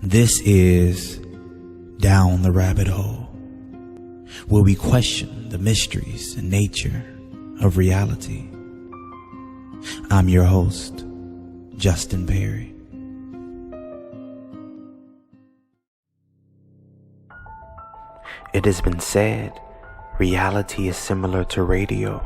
This is Down the Rabbit Hole, where we question the mysteries and nature of reality. I'm your host, Justin Perry. It has been said reality is similar to radio,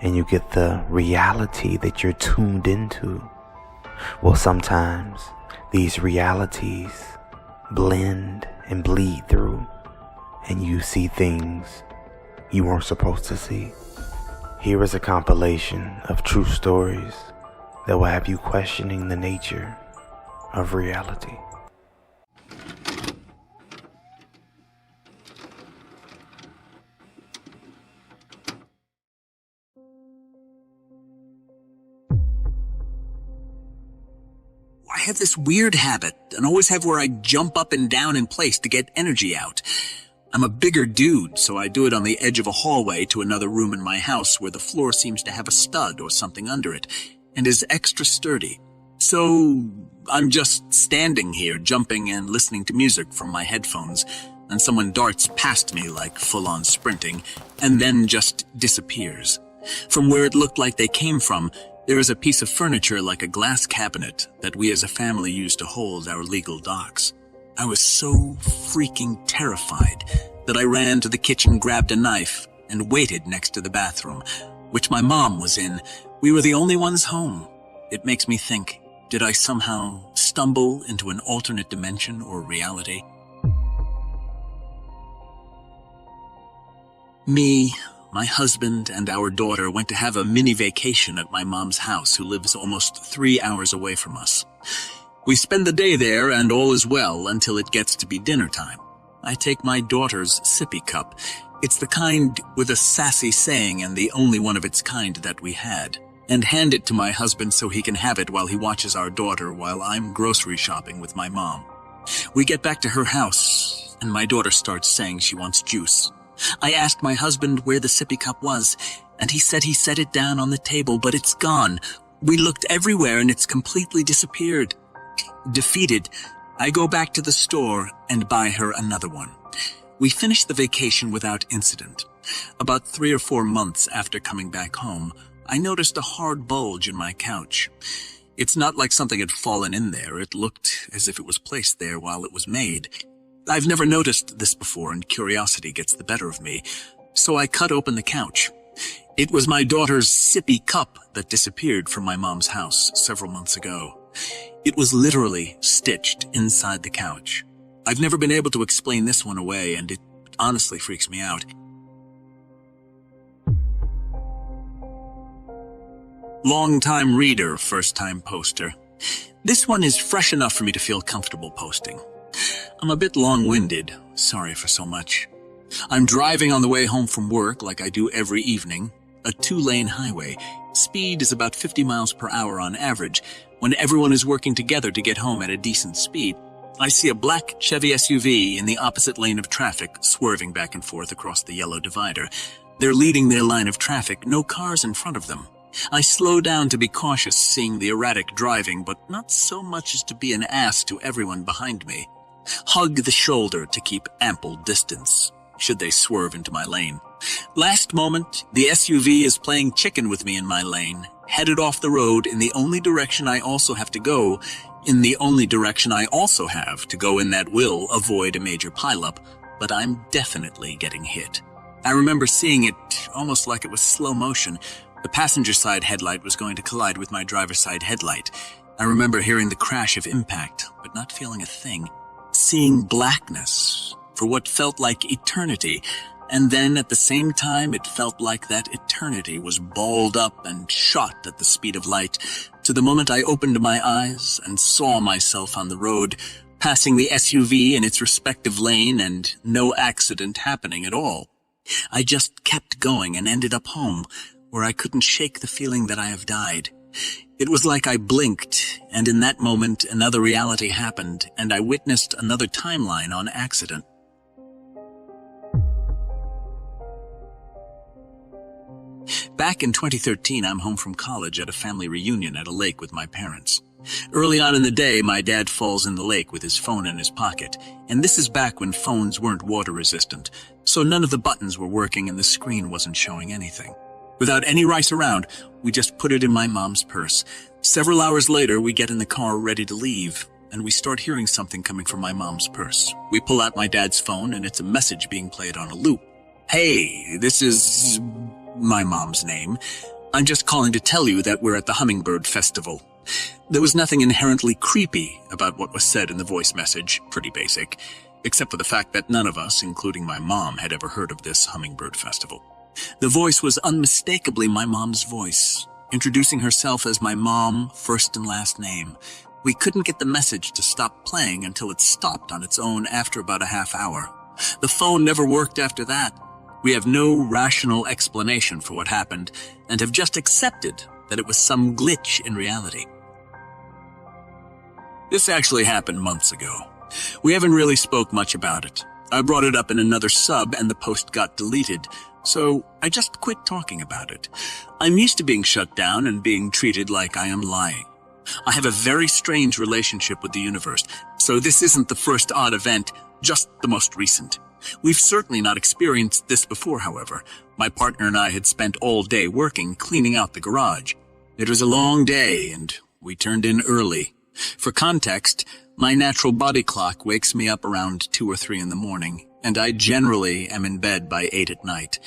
and you get the reality that you're tuned into. Well, sometimes these realities blend and bleed through, and you see things you weren't supposed to see. Here is a compilation of true stories that will have you questioning the nature of reality. I have this weird habit, and always have, where I jump up and down in place to get energy out. I'm a bigger dude, so I do it on the edge of a hallway to another room in my house where the floor seems to have a stud or something under it, and is extra sturdy. So I'm just standing here, jumping and listening to music from my headphones, and someone darts past me like full-on sprinting, and then just disappears. From where it looked like they came from, there is a piece of furniture like a glass cabinet that we as a family used to hold our legal docs. I was so freaking terrified that I ran to the kitchen, grabbed a knife, and waited next to the bathroom, which my mom was in. We were the only ones home. It makes me think, did I somehow stumble into an alternate dimension or reality? Me, my husband, and our daughter went to have a mini vacation at my mom's house, who lives almost 3 hours away from us. We spend the day there, and all is well until it gets to be dinner time. I take my daughter's sippy cup. It's the kind with a sassy saying and the only one of its kind that we had, and hand it to my husband so he can have it while he watches our daughter while I'm grocery shopping with my mom. We get back to her house, and my daughter starts saying she wants juice. I asked my husband where the sippy cup was, and he said he set it down on the table, but it's gone. We looked everywhere, and it's completely disappeared. Defeated, I go back to the store and buy her another one. We finish the vacation without incident. About 3 or 4 months after coming back home, I noticed a hard bulge in my couch. It's not like something had fallen in there. It looked as if it was placed there while it was made. I've never noticed this before, and curiosity gets the better of me, so I cut open the couch. It was my daughter's sippy cup that disappeared from my mom's house several months ago. It was literally stitched inside the couch. I've never been able to explain this one away, and it honestly freaks me out. Long-time reader, first-time poster. This one is fresh enough for me to feel comfortable posting. I'm a bit long-winded. Sorry for so much. I'm driving on the way home from work like I do every evening. A 2-lane highway. Speed is about 50 miles per hour on average. When everyone is working together to get home at a decent speed, I see a black Chevy SUV in the opposite lane of traffic, swerving back and forth across the yellow divider. They're leading their line of traffic, no cars in front of them. I slow down to be cautious, seeing the erratic driving, but not so much as to be an ass to everyone behind me. Hug the shoulder to keep ample distance, should they swerve into my lane. Last moment, the SUV is playing chicken with me in my lane, headed off the road in the only direction I also have to go, in the only direction I also have to go in that will avoid a major pileup, but I'm definitely getting hit. I remember seeing it almost like it was slow motion. The passenger side headlight was going to collide with my driver's side headlight. I remember hearing the crash of impact, but not feeling a thing. Seeing blackness for what felt like eternity, and then at the same time it felt like that eternity was balled up and shot at the speed of light, to the moment I opened my eyes and saw myself on the road, passing the SUV in its respective lane and no accident happening at all. I just kept going and ended up home, where I couldn't shake the feeling that I have died. It was like I blinked, and in that moment another reality happened, and I witnessed another timeline on accident. Back in 2013, I'm home from college at a family reunion at a lake with my parents. Early on in the day, my dad falls in the lake with his phone in his pocket, and this is back when phones weren't water resistant, so none of the buttons were working and the screen wasn't showing anything. Without any rice around, we just put it in my mom's purse. Several hours later, we get in the car ready to leave, and we start hearing something coming from my mom's purse. We pull out my dad's phone, and it's a message being played on a loop. "Hey, this is my mom's name. I'm just calling to tell you that we're at the Hummingbird Festival." There was nothing inherently creepy about what was said in the voice message, pretty basic, except for the fact that none of us, including my mom, had ever heard of this Hummingbird Festival. The voice was unmistakably my mom's voice, introducing herself as my mom, first and last name. We couldn't get the message to stop playing until it stopped on its own after about a half hour. The phone never worked after that. We have no rational explanation for what happened, and have just accepted that it was some glitch in reality. This actually happened months ago. We haven't really spoke much about it. I brought it up in another sub and the post got deleted, so I just quit talking about it. I'm used to being shut down and being treated like I am lying. I have a very strange relationship with the universe, so this isn't the first odd event, just the most recent. We've certainly not experienced this before, however. My partner and I had spent all day working, cleaning out the garage. It was a long day, and we turned in early. For context, my natural body clock wakes me up around 2 or 3 in the morning, and I generally am in bed by 8 at night.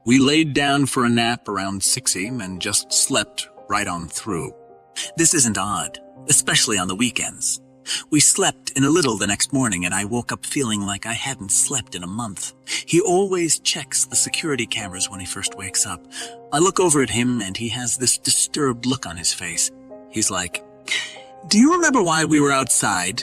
We laid down for a nap around 6 a.m. and just slept right on through. This isn't odd, especially on the weekends. We slept in a little the next morning, and I woke up feeling like I hadn't slept in a month. He always checks the security cameras when he first wakes up. I look over at him, and he has this disturbed look on his face. He's like, "Do you remember why we were outside?"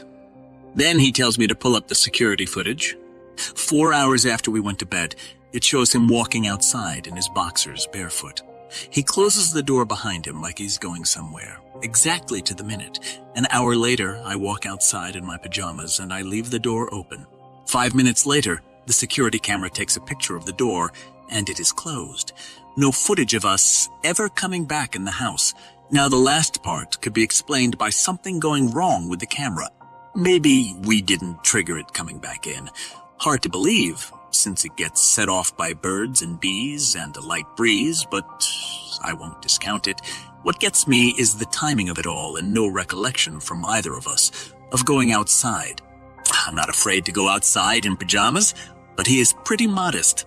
Then he tells me to pull up the security footage. 4 hours after we went to bed, it shows him walking outside in his boxers, barefoot. He closes the door behind him like he's going somewhere, exactly to the minute. An hour later, I walk outside in my pajamas and I leave the door open. 5 minutes later, the security camera takes a picture of the door and it is closed. No footage of us ever coming back in the house. Now, the last part could be explained by something going wrong with the camera. Maybe we didn't trigger it coming back in. Hard to believe, since it gets set off by birds and bees and a light breeze, but I won't discount it. What gets me is the timing of it all and no recollection from either of us of going outside. I'm not afraid to go outside in pajamas, but he is pretty modest.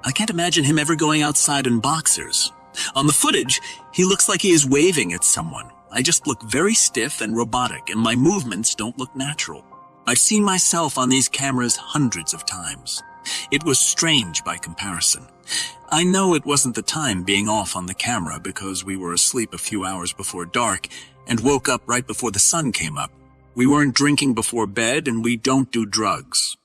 I can't imagine him ever going outside in boxers. On the footage, he looks like he is waving at someone. I just look very stiff and robotic, and my movements don't look natural. I've seen myself on these cameras hundreds of times. It was strange by comparison. I know it wasn't the time being off on the camera because we were asleep a few hours before dark and woke up right before the sun came up. We weren't drinking before bed, and we don't do drugs.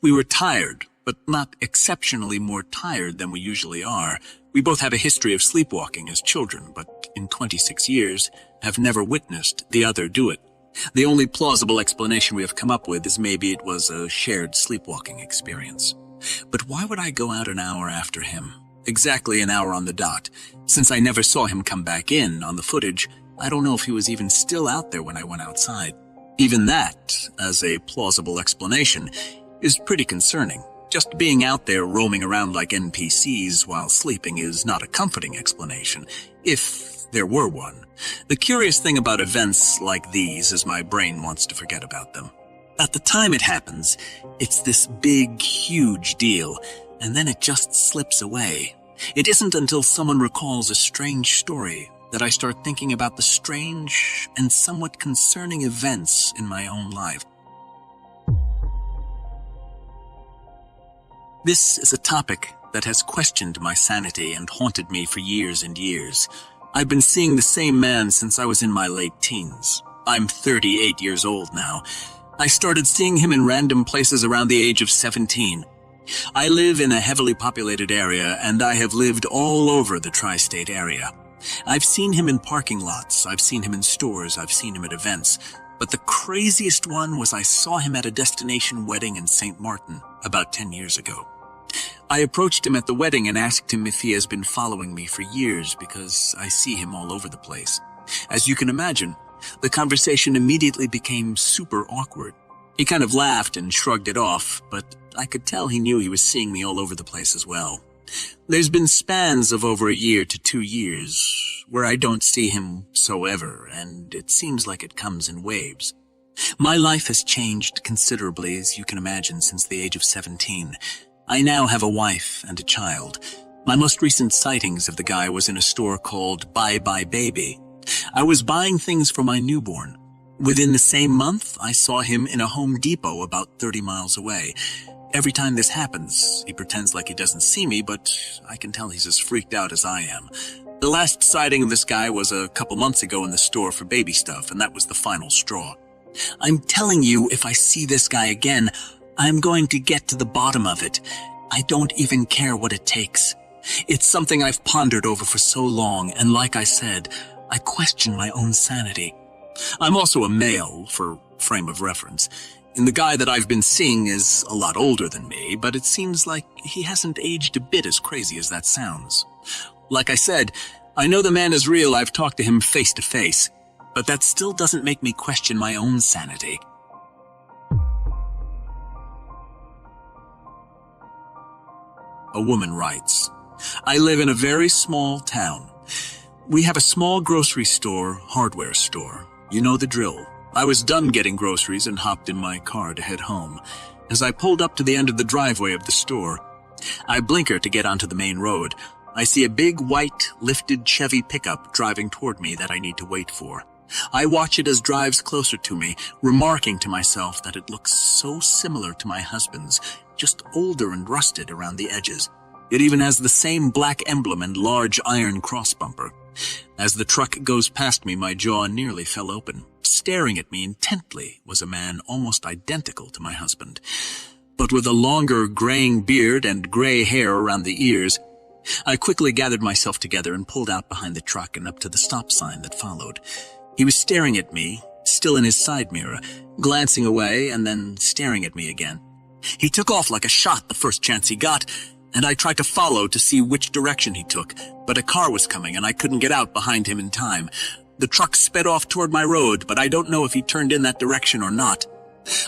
We were tired, but not exceptionally more tired than we usually are. We both have a history of sleepwalking as children, but in 26 years have never witnessed the other do it. The only plausible explanation we have come up with is maybe it was a shared sleepwalking experience. But why would I go out an hour after him? Exactly an hour on the dot. Since I never saw him come back in on the footage, I don't know if he was even still out there when I went outside. Even that, as a plausible explanation, is pretty concerning. Just being out there roaming around like NPCs while sleeping is not a comforting explanation, if there were one. The curious thing about events like these is my brain wants to forget about them. At the time it happens, it's this big, huge deal, and then it just slips away. It isn't until someone recalls a strange story that I start thinking about the strange and somewhat concerning events in my own life. This is a topic that has questioned my sanity and haunted me for years and years. I've been seeing the same man since I was in my late teens. I'm 38 years old now. I started seeing him in random places around the age of 17. I live in a heavily populated area, and I have lived all over the tri-state area. I've seen him in parking lots, I've seen him in stores, I've seen him at events. But the craziest one was I saw him at a destination wedding in St. Martin about 10 years ago. I approached him at the wedding and asked him if he has been following me for years because I see him all over the place. As you can imagine, The conversation immediately became super awkward. He kind of laughed and shrugged it off, but I could tell he knew he was seeing me all over the place as well. There's been spans of over a year to 2 years where I don't see him so ever, and it seems like it comes in waves. My life has changed considerably, as you can imagine, since the age of 17. I now have a wife and a child. My most recent sightings of the guy was in a store called Bye Bye Baby. I was buying things for my newborn. Within the same month, I saw him in a Home Depot about 30 miles away. Every time this happens, he pretends like he doesn't see me, but I can tell he's as freaked out as I am. The last sighting of this guy was a couple months ago in the store for baby stuff, and that was the final straw. I'm telling you, if I see this guy again, I'm going to get to the bottom of it. I don't even care what it takes. It's something I've pondered over for so long, and like I said, I question my own sanity. I'm also a male, for frame of reference. And the guy that I've been seeing is a lot older than me, but it seems like he hasn't aged a bit, as crazy as that sounds. Like I said, I know the man is real. I've talked to him face to face, but that still doesn't make me question my own sanity. A woman writes, I live in a very small town. We have a small grocery store, hardware store. You know the drill. I was done getting groceries and hopped in my car to head home. As I pulled up to the end of the driveway of the store, I blinker to get onto the main road. I see a big white lifted Chevy pickup driving toward me that I need to wait for. I watch it as it drives closer to me, remarking to myself that it looks so similar to my husband's, just older and rusted around the edges. It even has the same black emblem and large iron cross bumper. As the truck goes past me, my jaw nearly fell open. Staring at me intently was a man almost identical to my husband, but with a longer graying beard and gray hair around the ears. I quickly gathered myself together and pulled out behind the truck and up to the stop sign that followed. He was staring at me, still in his side mirror, glancing away and then staring at me again. He took off like a shot the first chance he got, and I tried to follow to see which direction he took, but a car was coming and I couldn't get out behind him in time. The truck sped off toward my road, but I don't know if he turned in that direction or not.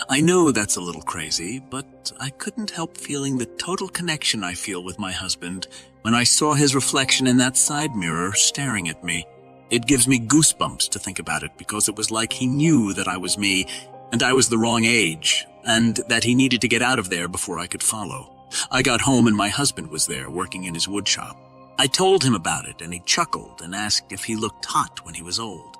I know that's a little crazy, but I couldn't help feeling the total connection I feel with my husband when I saw his reflection in that side mirror staring at me. It gives me goosebumps to think about it, because it was like he knew that I was me and I was the wrong age, and that he needed to get out of there before I could follow. I got home and my husband was there working in his wood shop. I told him about it and he chuckled and asked if he looked hot when he was old.